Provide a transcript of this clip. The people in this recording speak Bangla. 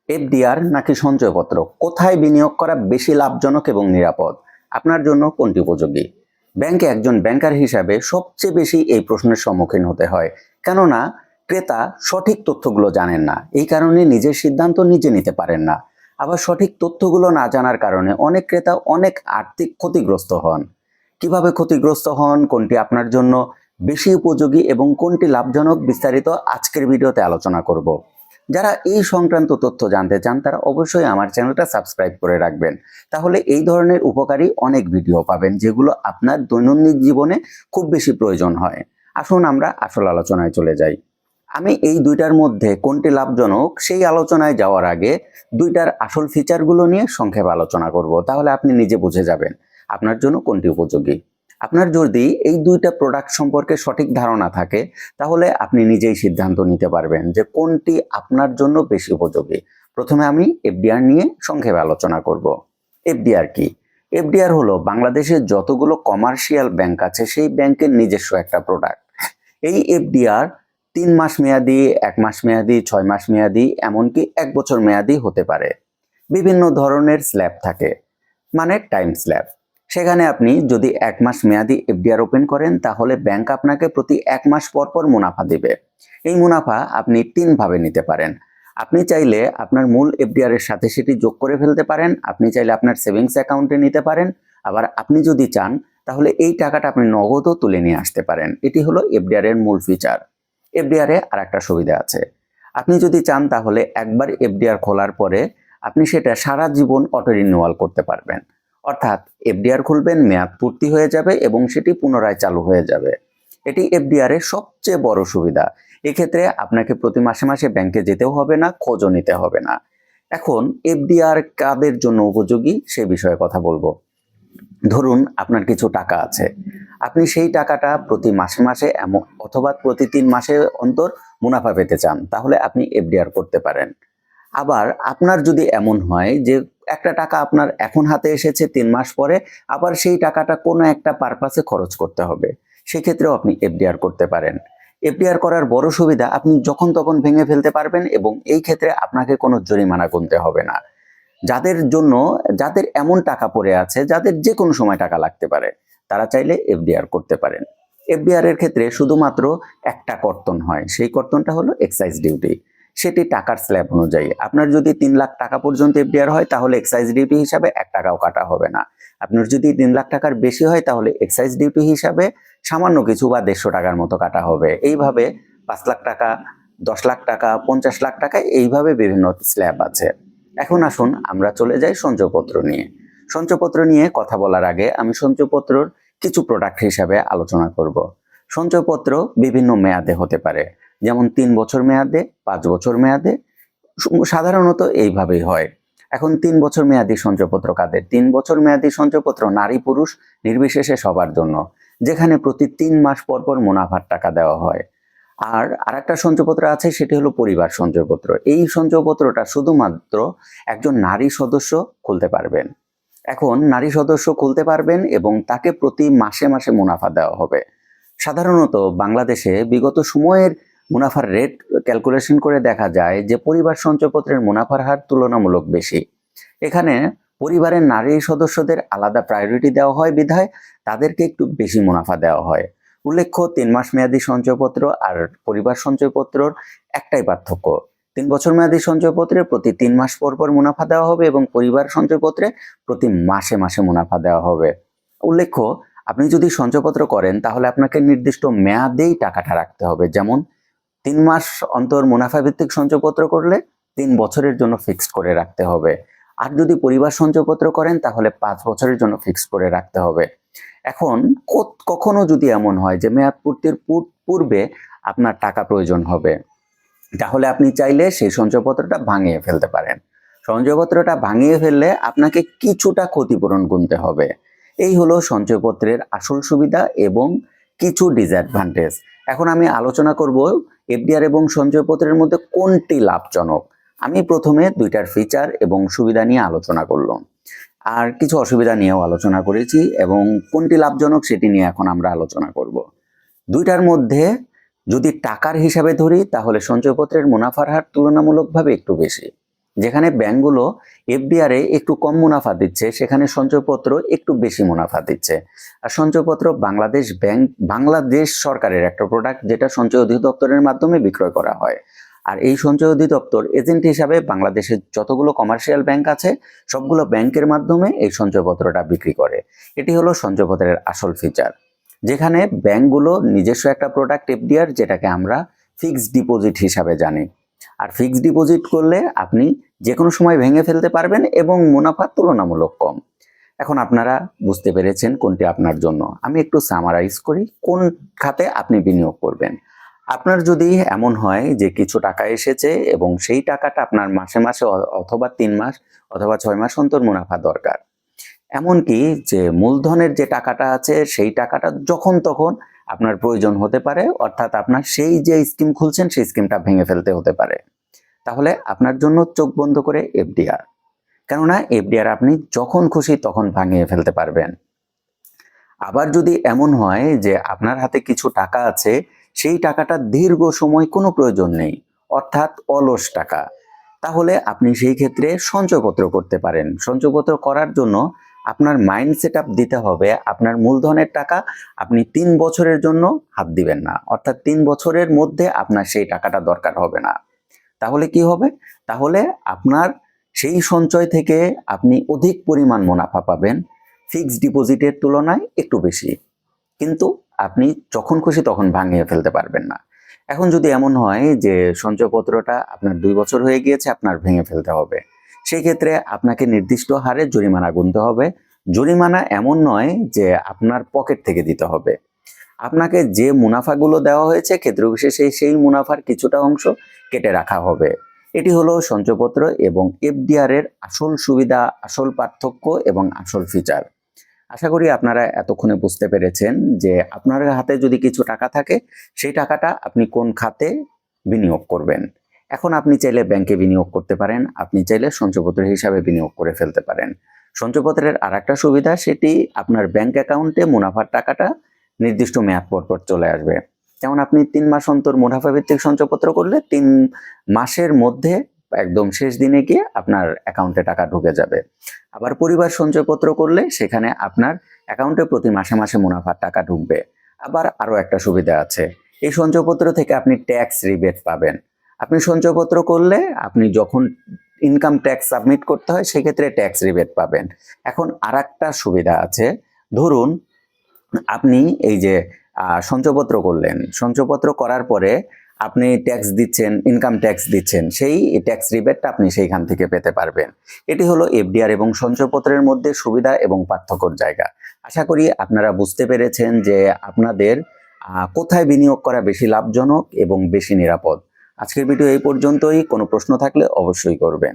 এফডিআর নাকি সঞ্চয়পত্র, কোথায় বিনিয়োগ করা বেশি লাভজনক এবং নিরাপদ? আপনার জন্য কোনটি উপযোগী? ব্যাংকে একজন ব্যাংকার হিসাবে সবচেয়ে বেশি এই প্রশ্নের সম্মুখীন হতে হয়, কেননা ক্রেতা সঠিক তথ্যগুলো জানেন না, এই কারণে নিজের সিদ্ধান্ত নিজে নিতে পারেন না। আবার সঠিক তথ্যগুলো না জানার কারণে অনেক ক্রেতা অনেক আর্থিক ক্ষতিগ্রস্ত হন। কিভাবে ক্ষতিগ্রস্ত হন, কোনটি আপনার জন্য বেশি উপযোগী এবং কোনটি লাভজনক, বিস্তারিত আজকের ভিডিওতে আলোচনা করব। যারা এই সংক্রান্ত তথ্য জানতে চান তারা অবশ্যই আমার চ্যানেলটা সাবস্ক্রাইব করে রাখবেন, তাহলে এই ধরনের উপকারী অনেক ভিডিও পাবেন যেগুলো আপনার দৈনন্দিন জীবনে খুব বেশি প্রয়োজন হয়। আসুন আমরা আসল আলোচনায় চলে যাই। আমি এই দুইটার মধ্যে কোনটি লাভজনক সেই আলোচনায় যাওয়ার আগে দুইটার আসল ফিচারগুলো নিয়ে সংক্ষেপে আলোচনা করব, তাহলে আপনি নিজে বুঝে যাবেন আপনার জন্য কোনটি উপযোগী। আপনার যদি এই দুইটা প্রোডাক্ট সম্পর্কে সঠিক ধারণা থাকে তাহলে আপনি নিজেই সিদ্ধান্ত নিতে পারবেন যে কোনটি আপনার জন্য বেশি উপযোগী। প্রথমে আমি এফডিআর নিয়ে সংক্ষেপে আলোচনা করব। এফডিআর কি? এফডিআর হলো বাংলাদেশের যতগুলো কমার্শিয়াল ব্যাংক আছে সেই ব্যাংকের নিজস্ব একটা প্রোডাক্ট। এই এফডিআর 3 মাস মেয়াদি, 1 মাস মেয়াদি, 6 মাস মেয়াদি, এমনকি 1 বছর মেয়াদি হতে পারে। বিভিন্ন ধরনের স্ল্যাব থাকে, মানে টাইম স্ল্যাব। সেখানে আপনি যদি 1 মাস মেয়াদি এফডিআর ওপেন করেন তাহলে ব্যাংক আপনাকে প্রতি 1 মাস পর পর মুনাফা দিবে। এই মুনাফা আপনি 3 ভাবে নিতে পারেন। আপনি চাইলে আপনার মূল এফডিআর এর সাথে সেটি যোগ করে ফেলতে পারেন, আপনি চাইলে আপনার সেভিংস অ্যাকাউন্টে নিতে পারেন, আবার আপনি যদি চান তাহলে এই টাকাটা আপনি নগদও তুলে নিয়ে আসতে পারেন। এটি হলো এফডিআর এর মূল ফিচার। এফডিআর এ আরেকটা সুবিধা আছে, আপনি যদি চান তাহলে একবার এফডিআর খোলার পরে আপনি সেটা সারা জীবন অটো রিনিউয়াল করতে পারবেন। অর্থাৎ এফডিআর খুলবেন, মেয়াদ পূর্তি হয়ে যাবে এবং সেটি পুনরায় চালু হয়ে যাবে। এটি এফডিআর এর সবচেয়ে বড় সুবিধা। এক্ষেত্রে আপনাকে প্রতি মাসে মাসে ব্যাংকে যেতেও হবে না, খোঁজও নিতে হবে না। এখন এফডিআর কাদের জন্য উপযোগী সে বিষয়ে কথা বলবো। ধরুন আপনার কিছু টাকা আছে, আপনি সেই টাকাটা প্রতি মাসে মাসে অথবা প্রতি 3 মাসে অন্তর মুনাফা পেতে চান, তাহলে আপনি এফডিআর করতে পারেন। আবার আপনার যদি এমন হয় যে একটা টাকা আপনার এখন হাতে এসেছে, 3 মাস পরে আবার সেই টাকাটা কোনো একটা পারপাসে খরচ করতে হবে, সেক্ষেত্রেও আপনি এফডিআর করতে পারেন। এফডিআর করার বড় সুবিধা, আপনি যখন তখন ভেঙে ফেলতে পারবেন এবং এই ক্ষেত্রে আপনাকে কোনো জরিমানা গুনতে হবে না। যাদের এমন টাকা পড়ে আছে, যাদের যে কোনো সময় টাকা লাগতে পারে, তারা চাইলে এফডিআর করতে পারেন। এফডিআর এর ক্ষেত্রে শুধুমাত্র একটা কর্তন হয়, সেই কর্তনটা হলো এক্সাইজ ডিউটি। সেটি টাকার স্ল্যাব অনুযায়ী। আপনার যদি 3 লাখ টাকা পর্যন্ত এফডিআর হয় তাহলে এক্সাইজ ডিউটি হিসাবে 1 টাকাও কাটা হবে না। আপনার যদি 3 লাখ টাকার বেশি হয় তাহলে এক্সাইজ ডিউটি হিসাবে সামান্য কিছু বা 150 টাকার মতো কাটা হবে। এইভাবে 5 লাখ টাকা, 10 লাখ টাকা, 50 লাখ টাকা, এইভাবে বিভিন্ন স্ল্যাব আছে। এখন আসুন আমরা চলে যাই সঞ্চয়পত্র নিয়ে। সঞ্চয়পত্র নিয়ে কথা বলার আগে আমি সঞ্চয়পত্রর কিছু প্রোডাক্ট হিসাবে আলোচনা করব। সঞ্চয়পত্র বিভিন্ন মেয়াদে হতে পারে, যেমন 3 বছর মেয়াদে, 5 বছর মেয়াদে, সাধারণত এইভাবেই হয়। এখন 3 বছর মেয়াদী সঞ্চয়পত্র কাদের? 3 বছর মেয়াদী সঞ্চয়পত্র নারী পুরুষ নির্বিশেষে সবার জন্য, যেখানে প্রতি 3 মাস পর পর মুনাফার টাকা দেওয়া হয়। আর আরেকটা সঞ্চয়পত্র আছে, সেটি হলো পরিবার সঞ্চয়পত্র। এই সঞ্চয়পত্রটা শুধুমাত্র একজন নারী সদস্য খুলতে পারবেন। এখন নারী সদস্য খুলতে পারবেন এবং তাকে প্রতি মাসে মাসে মুনাফা দেওয়া হবে। সাধারণত বাংলাদেশে বিগত সময়ের মুনাফার রেট ক্যালকুলেশন করে দেখা যায় যে পরিবার সঞ্চয়পত্রের মুনাফার হার তুলনামূলক বেশি। এখানে পরিবারের নারী সদস্যদের আলাদা প্রায়োরিটি দেওয়া হয় বিধায় তাদেরকে একটু বেশি মুনাফা দেওয়া হয়। উল্লেখ্য, 3 মাস মেয়াদী সঞ্চয়পত্র আর পরিবার সঞ্চয়পত্রর একটাই পার্থক্য, 3 বছর মেয়াদী সঞ্চয়পত্রে প্রতি 3 মাস পর পর মুনাফা দেওয়া হবে এবং পরিবার সঞ্চয়পত্রে প্রতি মাসে মাসে মুনাফা দেওয়া হবে। উল্লেখ্য, আপনি যদি সঞ্চয়পত্র করেন তাহলে আপনাকে নির্দিষ্ট মেয়াদেই টাকাটা রাখতে হবে, যেমন 3 মাস অন্তর মুনাফা ভিত্তিক সঞ্চয়পত্র করলে 3 বছরের জন্য ফিক্সড করে রাখতে হবে। আর যদি পরিবার সঞ্চয়পত্র করেন তাহলে 5 বছরের জন্য ফিক্সড করে রাখতে হবে। এখন কখনো যদি এমন হয় যে মেয়াদ পূর্তির পূর্বে আপনার টাকা প্রয়োজন হবে, তাহলে আপনি চাইলে সেই সঞ্চয়পত্রটা ভাঙিয়ে ফেলতে পারেন। সঞ্চয়পত্রটা ভাঙিয়ে ফেললে আপনাকে কিছুটা ক্ষতিপূরণ গুনতে হবে। এই হলো সঞ্চয়পত্রের আসল সুবিধা এবং কিছু ডিসঅ্যাডভান্টেজ। এখন আমি আলোচনা করব এফডিআর এবং সঞ্চয়পত্রের মধ্যে কোনটি লাভজনক। আমি প্রথমে দুইটার ফিচার এবং সুবিধা নিয়ে আলোচনা করলাম, আর কিছু অসুবিধা নিয়েও আলোচনা করেছি এবং কোনটি লাভজনক সেটি নিয়ে এখন আমরা আলোচনা করব। দুইটার মধ্যে যদি টাকার হিসাবে ধরি তাহলে সঞ্চয়পত্রের মুনাফার হার তুলনামূলকভাবে একটু বেশি। যেখানে ব্যাংকগুলো এফডিআর এ একটু কম মুনাফা দিচ্ছে, সেখানে সঞ্চয়পত্র একটু বেশি মুনাফা দিচ্ছে। আর সঞ্চয়পত্র বাংলাদেশ সরকারের একটা প্রোডাক্ট, যেটা সঞ্চয় অধিদপ্তরের মাধ্যমে বিক্রয় করা হয়। আর এই সঞ্চয় অধিদপ্তর এজেন্ট হিসাবে বাংলাদেশের যতগুলো কমার্শিয়াল ব্যাংক আছে সবগুলো ব্যাংকের মাধ্যমে এই সঞ্চয়পত্রটা বিক্রি করে। এটি হলো সঞ্চয়পত্রের আসল ফিচার, যেখানে ব্যাংকগুলো নিজস্ব একটা প্রোডাক্ট এফডিআর, যেটাকে আমরা ফিক্সড ডিপোজিট হিসাবে জানি। আর ফিক্সড ডিপোজিট করলে আপনি যে কোনো সময় ভেঙে ফেলতে পারবেন এবং মুনাফা তুলনামূলক কম। এখন আপনারা বুঝতে পেরেছেন কোনটি আপনার জন্য। আমি একটু সামারাইজ করি কোন খাতে আপনি বিনিয়োগ করবেন। আপনার যদি এমন হয় যে কিছু টাকা এসেছে এবং সেই টাকাটা আপনার মাসে মাসে অথবা 3 মাস অথবা 6 মাস অন্তর মুনাফা দরকার, এমনকি যে মূলধনের যে টাকাটা আছে সেই টাকাটা যখন তখন আপনার প্রয়োজন হতে পারে, অর্থাৎ আপনার সেই যে স্কিম খুলছেন সেই স্কিমটা ভেঙে ফেলতে হতে পারে, তাহলে আপনার জন্য চোখ বন্ধ করে এফডিআর। কেননা এফডিআর আপনি যখন খুশি তখন ভাঙিয়ে ফেলতে পারবেন। আবার যদি এমন হয় যে আপনার হাতে কিছু টাকা আছে, সেই টাকাটা দীর্ঘ সময় কোনো প্রয়োজন নেই, অর্থাৎ অলস টাকা, তাহলে আপনি সেই ক্ষেত্রে সঞ্চয়পত্র করতে পারেন। সঞ্চয়পত্র করার জন্য আপনার মাইন্ড সেট আপ দিতে হবে, আপনার মূলধনের টাকা আপনি 3 বছরের জন্য হাত দিবেন না, অর্থাৎ 3 বছরের মধ্যে আপনার সেই টাকাটা দরকার হবে না। তাহলে কি হবে? তাহলে আপনার সেই সঞ্চয় থেকে আপনি অধিক পরিমাণ মুনাফা পাবেন, ফিক্সড ডিপোজিটের তুলনায় একটু বেশি, কিন্তু আপনি যখন খুশি তখন ভাঙিয়ে ফেলতে পারবেন না। এখন যদি এমন হয় যে সঞ্চয়পত্রটা আপনার 2 বছর হয়ে গিয়েছে, আপনার ভেঙে ফেলতে হবে, সেই ক্ষেত্রে আপনাকে নির্দিষ্ট হারে জরিমানা গুনতে হবে। জরিমানা এমন নয় যে আপনার পকেট থেকে দিতে হবে, আপনাকে যে মুনাফাগুলো দেওয়া হয়েছে ক্ষেত্র বিশেষে সেই মুনাফার কিছুটা অংশ কেটে রাখা হবে। এটি হলো সঞ্চয়পত্র এবং এফডিআর এর আসল সুবিধা, আসল পার্থক্য এবং আসল ফিচার। আশা করি আপনারা এতক্ষণে বুঝতে পেরেছেন যে আপনার হাতে যদি কিছু টাকা থাকে, সেই টাকাটা আপনি কোন খাতে বিনিয়োগ করবেন। এখন আপনি চাইলে ব্যাংকে বিনিয়োগ করতে পারেন, আপনি চাইলে সঞ্চয়পত্র হিসাবে বিনিয়োগ করে ফেলতে পারেন। সঞ্চয়পত্রের আরেকটা সুবিধা, সেটি আপনার ব্যাংক অ্যাকাউন্টে মুনাফার টাকাটা নির্দিষ্ট মেয়াদ পর চলে আসবে। যেমন আপনি 3 মাস অন্তর মুনাফা ভিত্তিক সঞ্চয়পত্র করলে 3 মাসের মধ্যে একদম শেষ দিনে গিয়ে আপনার অ্যাকাউন্টে টাকা ঢুকে যাবে। আবার পরিবার সঞ্চয়পত্র করলে সেখানে আপনার অ্যাকাউন্টে প্রতি মাসে মাসে মুনাফার টাকা ঢুকবে। আবার আরও একটা সুবিধা আছে, এই সঞ্চয়পত্র থেকে আপনি ট্যাক্স রিবেট পাবেন। আপনি সঞ্চয়পত্র করলে আপনি যখন ইনকাম ট্যাক্স সাবমিট করতে হয় সেক্ষেত্রে ট্যাক্স রিবেট পাবেন। এখন আরেকটা সুবিধা আছে, ধরুন আপনি এই যে সঞ্চয়পত্র করলেন, সঞ্চয়পত্র করার পরে আপনি ট্যাক্স দিচ্ছেন, ইনকাম ট্যাক্স দিচ্ছেন, সেই ট্যাক্স রিবেটটা আপনি সেইখান থেকে পেতে পারবেন। এটি হলো এফডিআর এবং সঞ্চয়পত্রের মধ্যে সুবিধা এবং পার্থক্যর জায়গা। আশা করি আপনারা বুঝতে পেরেছেন যে আপনাদের কোথায় বিনিয়োগ করা বেশি লাভজনক এবং বেশি নিরাপদ। আজকের ভিডিও এই পর্যন্তই। কোনো প্রশ্ন থাকলে অবশ্যই করবেন।